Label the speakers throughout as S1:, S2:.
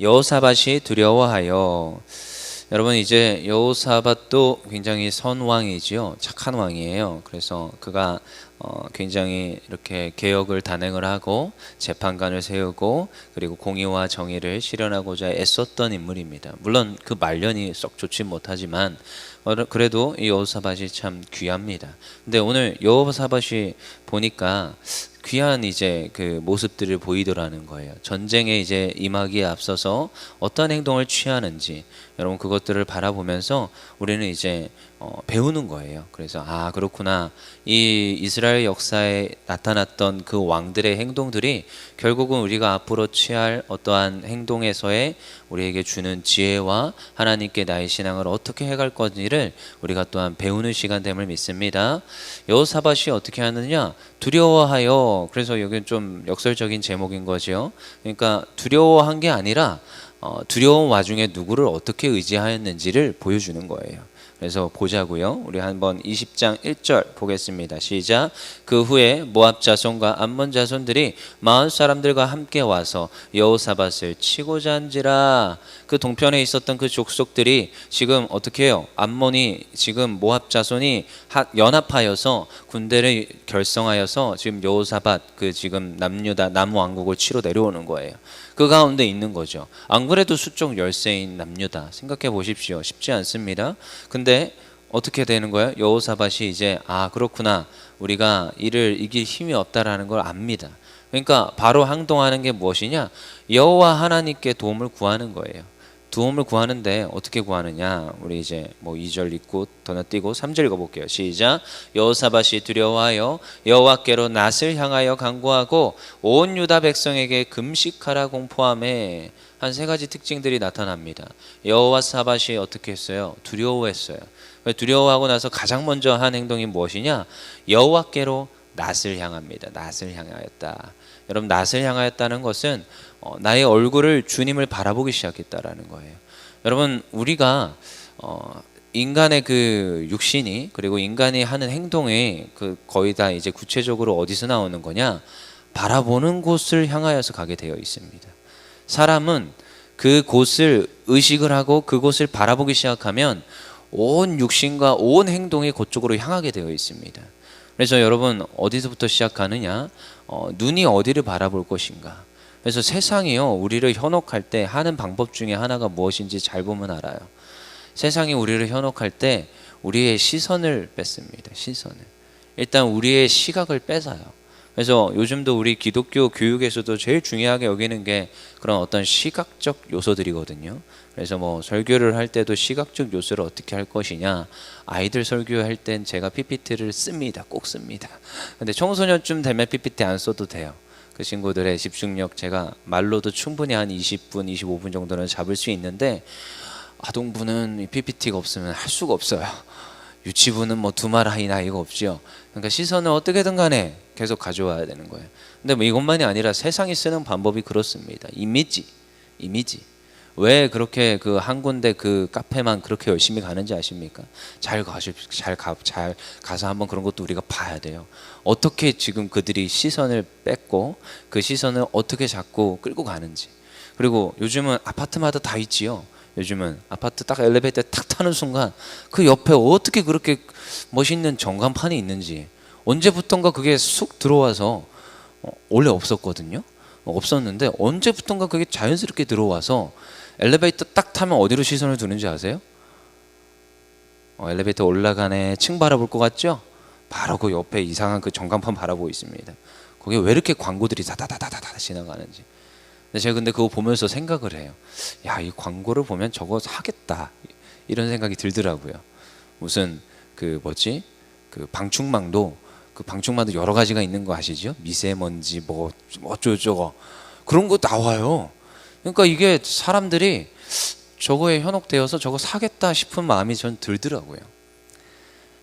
S1: 여호사밧이 두려워하여. 여러분, 이제 여호사밧도 굉장히 선왕이지요. 착한 왕이에요. 그래서 그가 굉장히 이렇게 개혁을 단행을 하고 재판관을 세우고 그리고 공의와 정의를 실현하고자 애썼던 인물입니다. 물론 그 말년이 썩 좋지 못하지만 그래도 이 여호사밧이 참 귀합니다. 근데 오늘 여호사밧이 보니까 귀한 이제 그 모습들을 보이더라는 거예요. 전쟁에 이제 임하기에 앞서서 어떤 행동을 취하는지 여러분 그것들을 바라보면서 우리는 이제 배우는 거예요. 그래서 그렇구나. 이 이스라엘 역사에 나타났던 그 왕들의 행동들이 결국은 우리가 앞으로 취할 어떠한 행동에서의 우리에게 주는 지혜와 하나님께 나의 신앙을 어떻게 해갈 건지를 우리가 또한 배우는 시간 됨을 믿습니다. 여호사밧이 어떻게 하느냐? 두려워하여. 그래서 여기는 좀 역설적인 제목인 거죠. 그러니까 두려워한 게 아니라 두려운 와중에 누구를 어떻게 의지하였는지를 보여주는 거예요. 그래서 보자고요. 우리 한번 20장 1절 보겠습니다. 시작. 그 후에 모압 자손과 암몬 자손들이 마흔 사람들과 함께 와서 여호사밧을 치고자 한지라. 그 동편에 있었던 그 족속들이 지금 어떻게 해요? 암몬이 지금 모압 자손이 연합하여서 군대를 결성하여서 지금 여호사밧 그 지금 남유다 남왕국을 치러 내려오는 거예요. 그 가운데 있는 거죠. 안 그래도 수종 열세인 남유다. 생각해 보십시오. 쉽지 않습니다. 근데 어떻게 되는 거예요? 여호사밧이 이제 그렇구나. 우리가 이를 이길 힘이 없다라는 걸 압니다. 그러니까 바로 행동하는 게 무엇이냐? 여호와 하나님께 도움을 구하는 거예요. 도움을 구하는데 어떻게 구하느냐? 우리 이제 2절 읽고 건너뛰고 3절 읽어볼게요. 시작. 여호사밧이 두려워하여 여호와께로 낫을 향하여 간구하고 온 유다 백성에게 금식하라 공포하매. 한 세 가지 특징들이 나타납니다. 여호사밧이 어떻게 했어요? 두려워했어요. 두려워하고 나서 가장 먼저 한 행동이 무엇이냐? 여호와께로 낫을 향합니다. 낫을 향하였다. 여러분, 낫을 향하였다는 것은 나의 얼굴을 주님을 바라보기 시작했다라는 거예요. 여러분, 우리가 인간의 그 육신이 그리고 인간이 하는 행동이 그 거의 다 이제 구체적으로 어디서 나오는 거냐? 바라보는 곳을 향하여서 가게 되어 있습니다. 사람은 그 곳을 의식을 하고 그곳을 바라보기 시작하면 온 육신과 온 행동이 그쪽으로 향하게 되어 있습니다. 그래서 여러분, 어디서부터 시작하느냐? 눈이 어디를 바라볼 것인가? 그래서 세상이요, 우리를 현혹할 때 하는 방법 중에 하나가 무엇인지 잘 보면 알아요. 세상이 우리를 현혹할 때 우리의 시선을 뺏습니다. 시선을. 일단 우리의 시각을 뺏어요. 그래서 요즘도 우리 기독교 교육에서도 제일 중요하게 여기는 게 그런 어떤 시각적 요소들이거든요. 그래서 설교를 할 때도 시각적 요소를 어떻게 할 것이냐. 아이들 설교할 땐 제가 PPT를 씁니다. 꼭 씁니다. 근데 청소년쯤 되면 PPT 안 써도 돼요. 그 친구들의 집중력 제가 말로도 충분히 한 20분, 25분 정도는 잡을 수 있는데 아동부는 PPT가 없으면 할 수가 없어요. 유치부는 두말 하이 나이가 없지요. 그러니까 시선을 어떻게든 간에 계속 가져와야 되는 거예요. 근데 이것만이 아니라 세상이 쓰는 방법이 그렇습니다. 이미지. 왜 그렇게 그 한 군데 그 카페만 그렇게 열심히 가는지 아십니까? 잘 가서 한번 그런 것도 우리가 봐야 돼요. 어떻게 지금 그들이 시선을 뺏고 그 시선을 어떻게 자꾸 끌고 가는지. 그리고 요즘은 아파트마다 다 있지요. 요즘은 아파트 딱 엘리베이터 탁 타는 순간 그 옆에 어떻게 그렇게 멋있는 전광판이 있는지, 언제부턴가 그게 쑥 들어와서 원래 없었거든요. 없었는데 언제부턴가 그게 자연스럽게 들어와서 엘리베이터 딱 타면 어디로 시선을 두는지 아세요? 엘리베이터 올라가네, 층 바라볼 것 같죠? 바로 그 옆에 이상한 그 전광판 바라보고 있습니다. 거기에 왜 이렇게 광고들이 다다다다다 지나가는지. 제가 근데 그거 보면서 생각을 해요. 야, 이 광고를 보면 저거 사겠다, 이런 생각이 들더라고요. 무슨 그 방충망도 여러 가지가 있는 거 아시죠? 미세먼지 어쩌고저쩌고 그런 거 나와요. 그러니까 이게 사람들이 저거에 현혹되어서 저거 사겠다 싶은 마음이 전 들더라고요.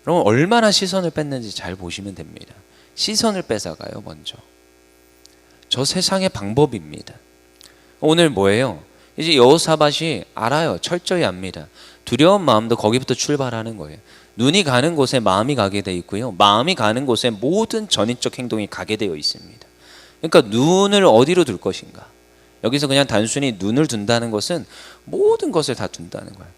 S1: 그럼 얼마나 시선을 뺐는지 잘 보시면 됩니다. 시선을 뺏어가요. 먼저 저 세상의 방법입니다. 오늘 뭐예요? 이제 여호사밧이 알아요. 철저히 압니다. 두려운 마음도 거기부터 출발하는 거예요. 눈이 가는 곳에 마음이 가게 돼 있고요. 마음이 가는 곳에 모든 전인적 행동이 가게 되어 있습니다. 그러니까 눈을 어디로 둘 것인가? 여기서 그냥 단순히 눈을 둔다는 것은 모든 것을 다 둔다는 거예요.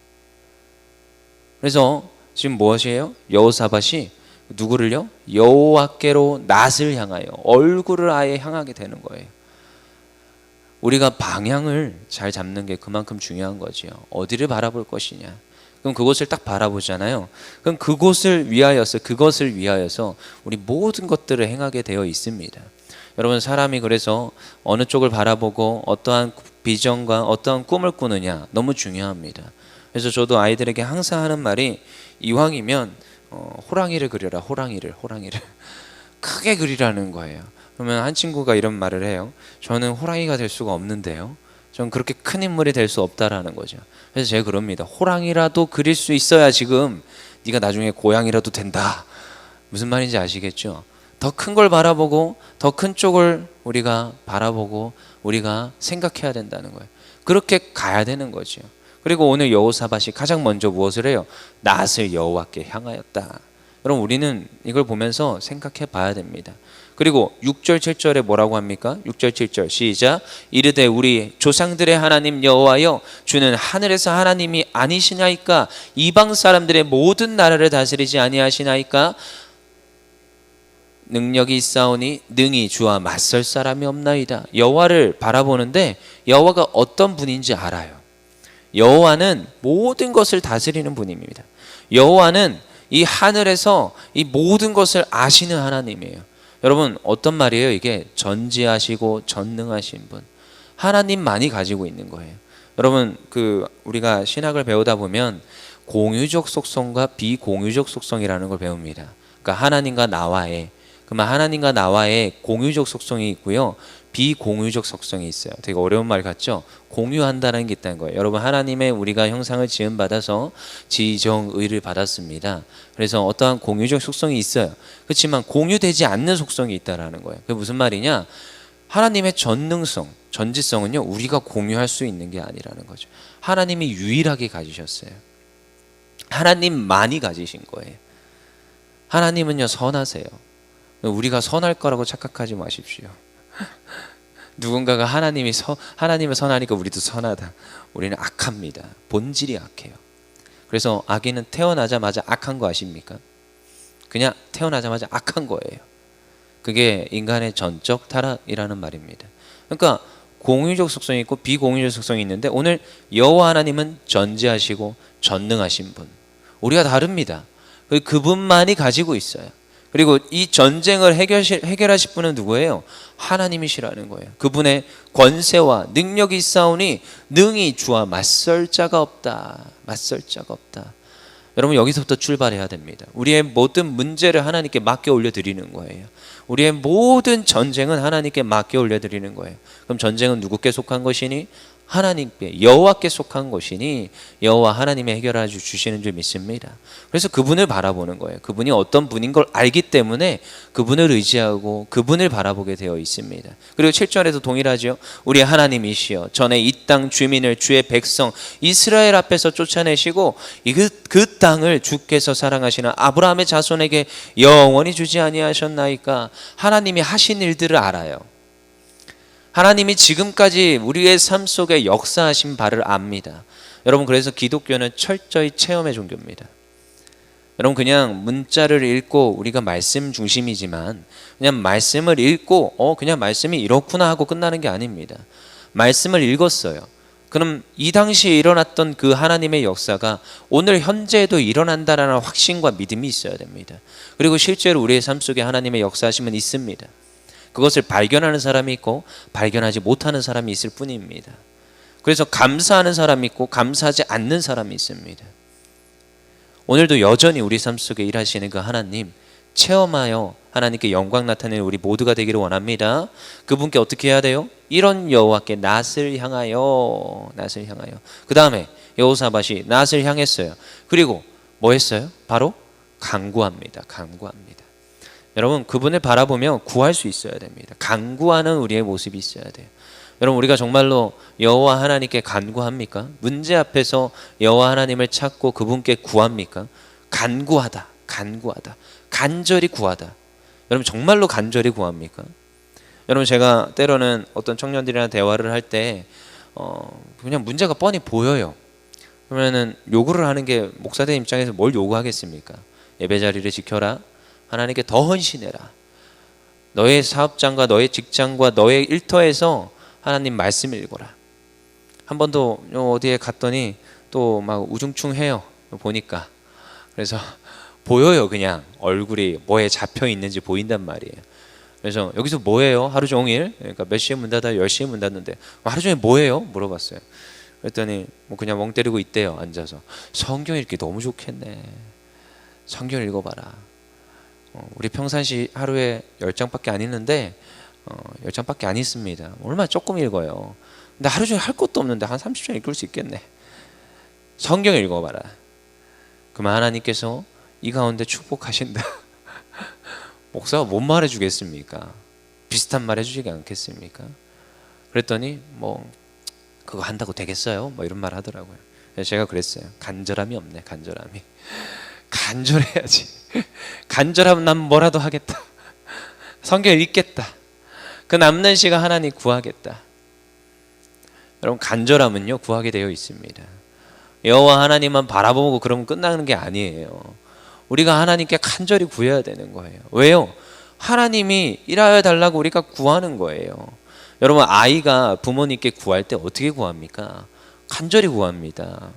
S1: 그래서 지금 무엇이에요? 여호사밧이 누구를요? 여호와께로 낯을 향하여 얼굴을 아예 향하게 되는 거예요. 우리가 방향을 잘 잡는 게 그만큼 중요한 거지요. 어디를 바라볼 것이냐. 그럼 그곳을 딱 바라보잖아요. 그럼 그것을 위하여서 우리 모든 것들을 행하게 되어 있습니다. 여러분, 사람이 그래서 어느 쪽을 바라보고 어떠한 비전과 어떠한 꿈을 꾸느냐 너무 중요합니다. 그래서 저도 아이들에게 항상 하는 말이, 이왕이면 호랑이를 그려라. 호랑이를 크게 그리라는 거예요. 그러면 한 친구가 이런 말을 해요. 저는 호랑이가 될 수가 없는데요. 전 그렇게 큰 인물이 될 수 없다라는 거죠. 그래서 제가 그럽니다. 호랑이라도 그릴 수 있어야 지금 네가 나중에 고양이라도 된다. 무슨 말인지 아시겠죠? 더 큰 걸 바라보고 더 큰 쪽을 우리가 바라보고 우리가 생각해야 된다는 거예요. 그렇게 가야 되는 거죠. 그리고 오늘 여호사밧이 가장 먼저 무엇을 해요? 낯을 여호와께 향하였다. 여러분, 우리는 이걸 보면서 생각해 봐야 됩니다. 그리고 6절 7절에 뭐라고 합니까? 6절 7절 시작. 이르되 우리 조상들의 하나님 여호와여, 주는 하늘에서 하나님이 아니시나이까? 이방 사람들의 모든 나라를 다스리지 아니하시나이까? 능력이 있사오니 능히 주와 맞설 사람이 없나이다. 여호와를 바라보는데 여호와가 어떤 분인지 알아요. 여호와는 모든 것을 다스리는 분입니다. 여호와는 이 하늘에서 이 모든 것을 아시는 하나님이에요. 여러분, 어떤 말이에요? 이게 전지하시고 전능하신 분, 하나님만이 가지고 있는 거예요. 여러분, 우리가 신학을 배우다 보면 공유적 속성과 비공유적 속성이라는 걸 배웁니다. 그러니까 하나님과 나와의 공유적 속성이 있고요, 비공유적 속성이 있어요. 되게 어려운 말 같죠? 공유한다는 게 있다는 거예요. 여러분, 하나님의 우리가 형상을 지음받아서 지정의를 받았습니다. 그래서 어떠한 공유적 속성이 있어요. 그렇지만 공유되지 않는 속성이 있다는 거예요. 그게 무슨 말이냐? 하나님의 전능성, 전지성은요, 우리가 공유할 수 있는 게 아니라는 거죠. 하나님이 유일하게 가지셨어요. 하나님만이 가지신 거예요. 하나님은요, 선하세요. 우리가 선할 거라고 착각하지 마십시오. 누군가가 하나님을 선하니까 우리도 선하다. 우리는 악합니다. 본질이 악해요. 그래서 아기는 태어나자마자 악한 거 아십니까? 그냥 태어나자마자 악한 거예요. 그게 인간의 전적 타락이라는 말입니다. 그러니까 공유적 속성이 있고 비공유적 속성이 있는데, 오늘 여호와 하나님은 전지하시고 전능하신 분, 우리가 다릅니다. 그분만이 가지고 있어요. 그리고 이 전쟁을 해결하실 분은 누구예요? 하나님이시라는 거예요. 그분의 권세와 능력이 있사오니 능히 주와 맞설 자가 없다. 여러분, 여기서부터 출발해야 됩니다. 우리의 모든 문제를 하나님께 맡겨 올려드리는 거예요. 우리의 모든 전쟁은 하나님께 맡겨 올려드리는 거예요. 그럼 전쟁은 누구께 속한 것이니? 하나님께, 여호와께 속한 것이니 여호와 하나님이 해결해 주시는 줄 믿습니다. 그래서 그분을 바라보는 거예요. 그분이 어떤 분인 걸 알기 때문에 그분을 의지하고 그분을 바라보게 되어 있습니다. 그리고 7절에도 동일하죠. 우리 하나님이시여, 전에 이 땅 주민을 주의 백성 이스라엘 앞에서 쫓아내시고 그 땅을 주께서 사랑하시는 아브라함의 자손에게 영원히 주지 아니하셨나이까? 하나님이 하신 일들을 알아요. 하나님이 지금까지 우리의 삶 속에 역사하신 바를 압니다. 여러분, 그래서 기독교는 철저히 체험의 종교입니다. 여러분, 그냥 문자를 읽고 우리가 말씀 중심이지만 그냥 말씀을 읽고 그냥 말씀이 이렇구나 하고 끝나는 게 아닙니다. 말씀을 읽었어요. 그럼 이 당시에 일어났던 그 하나님의 역사가 오늘 현재에도 일어난다라는 확신과 믿음이 있어야 됩니다. 그리고 실제로 우리의 삶 속에 하나님의 역사하심은 있습니다. 그것을 발견하는 사람이 있고 발견하지 못하는 사람이 있을 뿐입니다. 그래서 감사하는 사람이 있고 감사하지 않는 사람이 있습니다. 오늘도 여전히 우리 삶 속에 일하시는 그 하나님 체험하여 하나님께 영광 나타내는 우리 모두가 되기를 원합니다. 그분께 어떻게 해야 돼요? 이런 여호와께 낯을 향하여. 그 다음에 여호사밧이 낯을 향했어요. 그리고 뭐 했어요? 바로 간구합니다. 여러분, 그분을 바라보며 구할 수 있어야 됩니다. 간구하는 우리의 모습이 있어야 돼요. 여러분, 우리가 정말로 여호와 하나님께 간구합니까? 문제 앞에서 여호와 하나님을 찾고 그분께 구합니까? 간절히 구하다. 여러분, 정말로 간절히 구합니까? 여러분 제가 때로는 어떤 청년들이랑 대화를 할 때 그냥 문제가 뻔히 보여요. 그러면은 요구를 하는 게 목사들 입장에서 뭘 요구하겠습니까? 예배 자리를 지켜라. 하나님께 더 헌신해라. 너의 사업장과 너의 직장과 너의 일터에서 하나님 말씀 읽어라. 한 번도 어디에 갔더니 또 막 우중충해요. 보니까. 그래서 보여요. 그냥 얼굴이 뭐에 잡혀 있는지 보인단 말이에요. 그래서 여기서 뭐해요? 하루 종일. 그러니까 몇 시에 문 닫아요? 10시에 문 닫는데 하루 종일 뭐해요? 물어봤어요. 그랬더니 뭐 그냥 멍 때리고 있대요. 앉아서. 성경 읽기 너무 좋겠네. 성경 읽어봐라. 우리 평상시 하루에 10장밖에 안 읽는데 10장밖에 안 읽습니다. 얼마나 조금 읽어요. 근데 하루 종일 할 것도 없는데 한 30장 읽을 수 있겠네. 성경 읽어봐라. 그러면 하나님께서 이 가운데 축복하신다. 목사가 뭔 말해주겠습니까? 비슷한 말 해주지 않겠습니까? 그랬더니 뭐 그거 한다고 되겠어요? 뭐 이런 말 하더라고요. 그래서 제가 그랬어요. 간절함이 없네. 간절함이. 간절해야지. 간절하면 난 뭐라도 하겠다. 성경 읽겠다. 그 남는 시간 하나님 구하겠다. 여러분 간절함은요 구하게 되어 있습니다. 여호와 하나님만 바라보고 그러면 끝나는 게 아니에요. 우리가 하나님께 간절히 구해야 되는 거예요. 왜요? 하나님이 일하여 달라고 우리가 구하는 거예요. 여러분 아이가 부모님께 구할 때 어떻게 구합니까? 간절히 구합니다.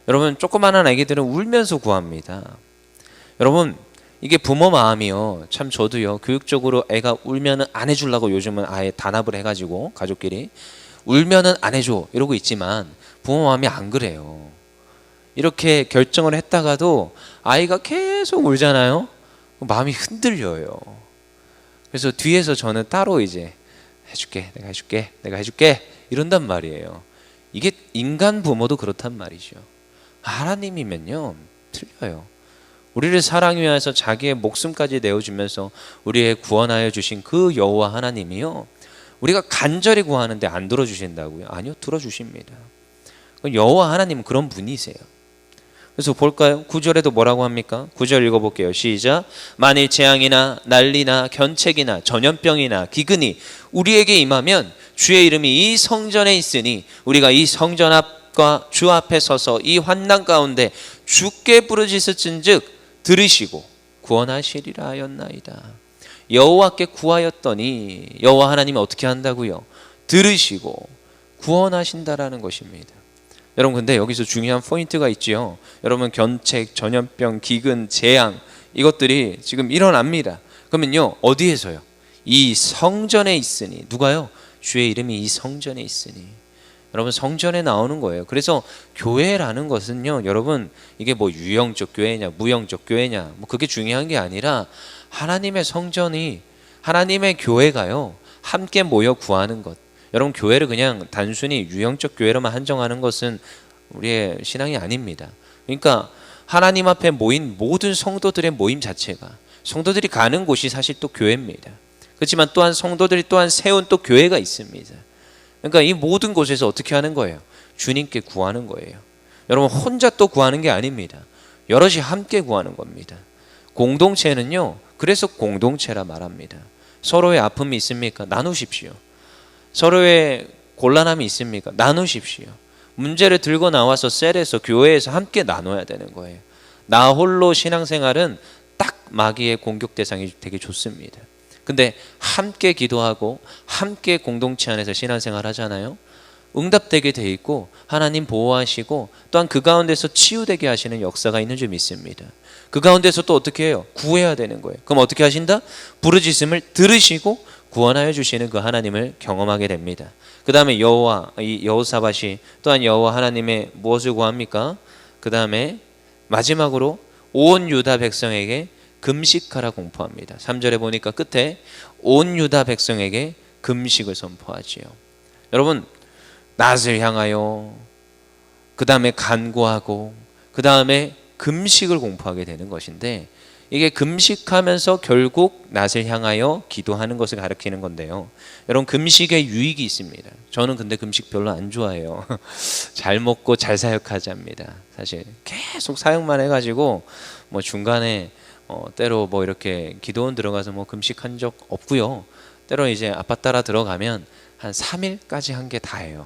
S1: 여러분 조그마한 아기들은 울면서 구합니다. 여러분 이게 부모 마음이요. 참 저도요 교육적으로 애가 울면은 안 해주려고 요즘은 아예 단합을 해가지고 가족끼리 울면은 안 해줘 이러고 있지만 부모 마음이 안 그래요. 이렇게 결정을 했다가도 아이가 계속 울잖아요. 마음이 흔들려요. 그래서 뒤에서 저는 따로 이제 해줄게, 내가 해줄게, 내가 해줄게 이런단 말이에요. 이게 인간 부모도 그렇단 말이죠. 하나님이면요 틀려요. 우리를 사랑해 위해서 자기의 목숨까지 내어주면서 우리의 구원하여 주신 그 여호와 하나님이요 우리가 간절히 구하는데 안 들어주신다고요? 아니요, 들어주십니다. 여호와 하나님은 그런 분이세요. 그래서 볼까요? 9절에도 뭐라고 합니까? 9절 읽어볼게요. 시작. 만일 재앙이나 난리나 견책이나 전염병이나 기근이 우리에게 임하면 주의 이름이 이 성전에 있으니 우리가 이 성전 앞과 주 앞에 서서 이 환난 가운데 주께 부르짖을진즉 들으시고 구원하시리라 하였나이다. 여호와께 구하였더니 여호와 하나님이 어떻게 한다고요? 들으시고 구원하신다라는 것입니다. 여러분 근데 여기서 중요한 포인트가 있지요. 여러분 견책, 전염병, 기근, 재앙 이것들이 지금 일어납니다. 그러면요 어디에서요? 이 성전에 있으니. 누가요? 주의 이름이 이 성전에 있으니. 여러분 성전에 나오는 거예요. 그래서 교회라는 것은요 여러분 이게 뭐 유형적 교회냐 무형적 교회냐 뭐 그게 중요한 게 아니라 하나님의 성전이 하나님의 교회가요 함께 모여 구하는 것. 여러분 교회를 그냥 단순히 유형적 교회로만 한정하는 것은 우리의 신앙이 아닙니다. 그러니까 하나님 앞에 모인 모든 성도들의 모임 자체가 성도들이 가는 곳이 사실 또 교회입니다. 그렇지만 또한 성도들이 또한 세운 또 교회가 있습니다. 그러니까 이 모든 곳에서 어떻게 하는 거예요? 주님께 구하는 거예요. 여러분 혼자 또 구하는 게 아닙니다. 여럿이 함께 구하는 겁니다. 공동체는요 그래서 공동체라 말합니다. 서로의 아픔이 있습니까? 나누십시오. 서로의 곤란함이 있습니까? 나누십시오. 문제를 들고 나와서 셀에서 교회에서 함께 나눠야 되는 거예요. 나 홀로 신앙생활은 딱 마귀의 공격 대상이 되게 좋습니다. 근데 함께 기도하고 함께 공동체 안에서 신앙생활 하잖아요. 응답되게 돼 있고 하나님 보호하시고 또한 그 가운데서 치유되게 하시는 역사가 있는 줄 믿습니다. 그 가운데서 또 어떻게 해요? 구해야 되는 거예요. 그럼 어떻게 하신다? 부르짖음을 들으시고 구원하여 주시는 그 하나님을 경험하게 됩니다. 그 다음에 여호사밧이 또한 여호와 하나님의 무엇을 구합니까? 그 다음에 마지막으로 온 유다 백성에게 금식하라 공포합니다. 3절에 보니까 끝에 온 유다 백성에게 금식을 선포하지요. 여러분 낫을 향하여 그 다음에 간구하고 그 다음에 금식을 공포하게 되는 것인데 이게 금식하면서 결국 낫을 향하여 기도하는 것을 가리키는 건데요. 여러분 금식에 유익이 있습니다. 저는 근데 금식 별로 안 좋아해요. 잘 먹고 잘 사역하자입니다. 사실 계속 사역만 해가지고 뭐 중간에 때로 뭐 이렇게 기도원 들어가서 뭐 금식한 적 없고요. 때로 이제 아빠 따라 들어가면 한 3일까지 한 게 다예요.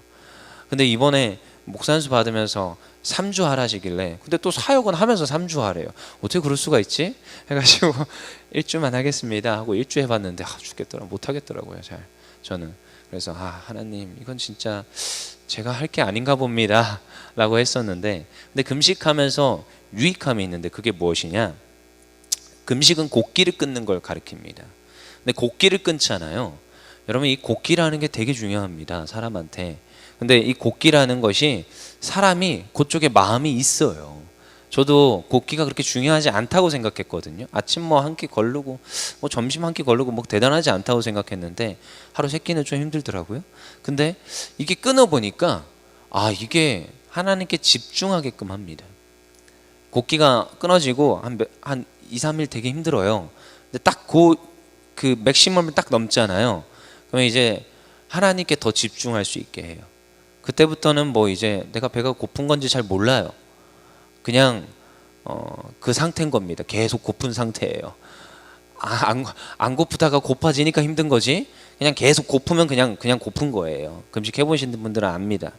S1: 근데 이번에 목산수 받으면서 3주 하라시길래, 근데 또 사역은 하면서 3주 하래요. 어떻게 그럴 수가 있지? 해가지고 1주만 하겠습니다 하고 1주 해봤는데 죽겠더라, 못 하겠더라고요 잘 저는. 그래서 하나님 이건 진짜 제가 할 게 아닌가 봅니다 라고 했었는데, 근데 금식하면서 유익함이 있는데 그게 무엇이냐, 금식은 곡기를 끊는 걸 가리킵니다. 근데 곡기를 끊잖아요. 여러분, 이 곡기라는 게 되게 중요합니다 사람한테. 근데 이 곡기라는 것이 사람이 그쪽에 마음이 있어요. 저도 곡기가 그렇게 중요하지 않다고 생각했거든요. 아침 뭐 한 끼 거르고 뭐 점심 한 끼 거르고 뭐 대단하지 않다고 생각했는데 하루 세 끼는 좀 힘들더라고요. 근데 이게 끊어보니까 이게 하나님께 집중하게끔 합니다. 곡기가 끊어지고 한 2, 3일 되게 힘들어요. 근데 딱 그 맥시멈을 딱 넘잖아요. 그러면 이제 하나님께 더 집중할 수 있게 해요. 그때부터는 뭐 이제 내가 배가 고픈 건지 잘 몰라요. 그냥 그 상태인 겁니다. 계속 고픈 상태예요. 안 고프다가 고파지니까 힘든 거지. 그냥 계속 고프면 그냥 고픈 거예요. 금식 해보신 분들은 압니다.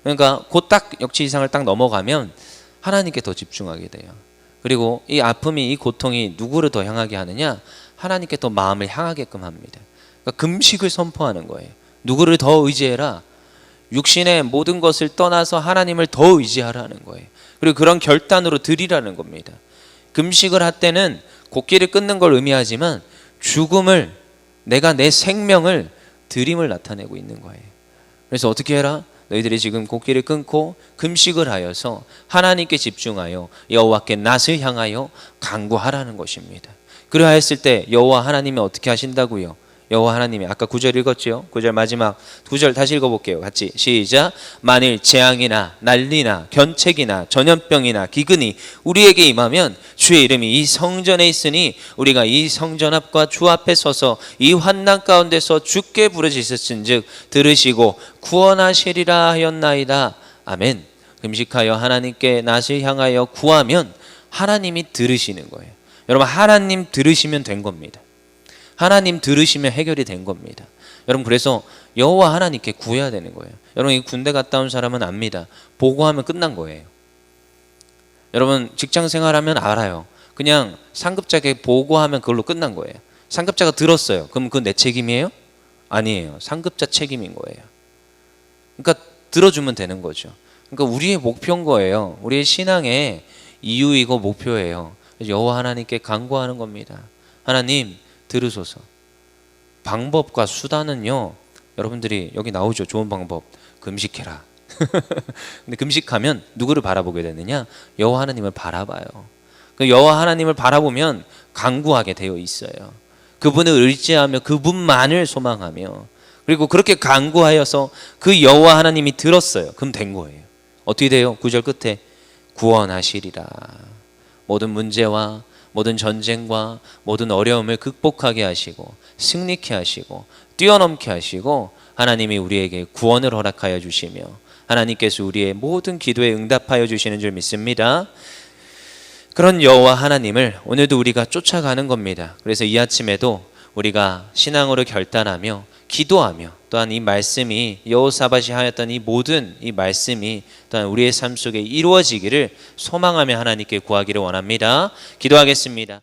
S1: 그러니까 그 딱 역치 이상을 딱 넘어가면 하나님께 더 집중하게 돼요. 그리고 이 아픔이, 이 고통이 누구를 더 향하게 하느냐? 하나님께 더 마음을 향하게끔 합니다. 그러니까 금식을 선포하는 거예요. 누구를 더 의지해라? 육신의 모든 것을 떠나서 하나님을 더 의지하라는 거예요. 그리고 그런 결단으로 드리라는 겁니다. 금식을 할 때는 곡기를 끊는 걸 의미하지만 죽음을, 내가 내 생명을 드림을 나타내고 있는 거예요. 그래서 어떻게 해라? 너희들이 지금 곡기를 끊고 금식을 하여서 하나님께 집중하여 여호와께 낯을 향하여 간구하라는 것입니다. 그러하였을 때 여호와 하나님이 어떻게 하신다고요? 여호와 하나님이, 아까 9절 읽었죠? 9절 마지막 2절 다시 읽어볼게요. 같이 시작. 만일 재앙이나 난리나 견책이나 전염병이나 기근이 우리에게 임하면 주의 이름이 이 성전에 있으니 우리가 이 성전 앞과 주 앞에 서서 이 환난 가운데서 주께 부르짖었은즉 들으시고 구원하시리라 하였나이다. 아멘. 금식하여 하나님께 낯을 향하여 구하면 하나님이 들으시는 거예요. 여러분, 하나님 들으시면 된 겁니다. 하나님 들으시면 해결이 된 겁니다. 여러분, 그래서 여호와 하나님께 구해야 되는 거예요. 여러분, 이 군대 갔다 온 사람은 압니다. 보고하면 끝난 거예요. 여러분, 직장 생활하면 알아요. 그냥 상급자에게 보고하면 그걸로 끝난 거예요. 상급자가 들었어요. 그럼 그건 내 책임이에요? 아니에요. 상급자 책임인 거예요. 그러니까 들어주면 되는 거죠. 그러니까 우리의 목표인 거예요. 우리의 신앙의 이유이고 목표예요. 여호와 하나님께 간구하는 겁니다. 하나님 들으소서. 방법과 수단은요, 여러분들이 여기 나오죠. 좋은 방법. 금식해라. 근데 금식하면 누구를 바라보게 되느냐? 여호와 하나님을 바라봐요. 그 여호와 하나님을 바라보면 간구하게 되어 있어요. 그분을 의지하며 그분만을 소망하며, 그리고 그렇게 간구하여서 그 여호와 하나님이 들었어요. 그럼 된 거예요. 어떻게 돼요? 9절 끝에 구원하시리라. 모든 문제와 모든 전쟁과 모든 어려움을 극복하게 하시고 승리케 하시고 뛰어넘게 하시고 하나님이 우리에게 구원을 허락하여 주시며 하나님께서 우리의 모든 기도에 응답하여 주시는 줄 믿습니다. 그런 여호와 하나님을 오늘도 우리가 쫓아가는 겁니다. 그래서 이 아침에도 우리가 신앙으로 결단하며 기도하며, 또한 이 말씀이, 여호사밧이 하였던 이 모든 이 말씀이 또한 우리의 삶 속에 이루어지기를 소망하며 하나님께 구하기를 원합니다. 기도하겠습니다.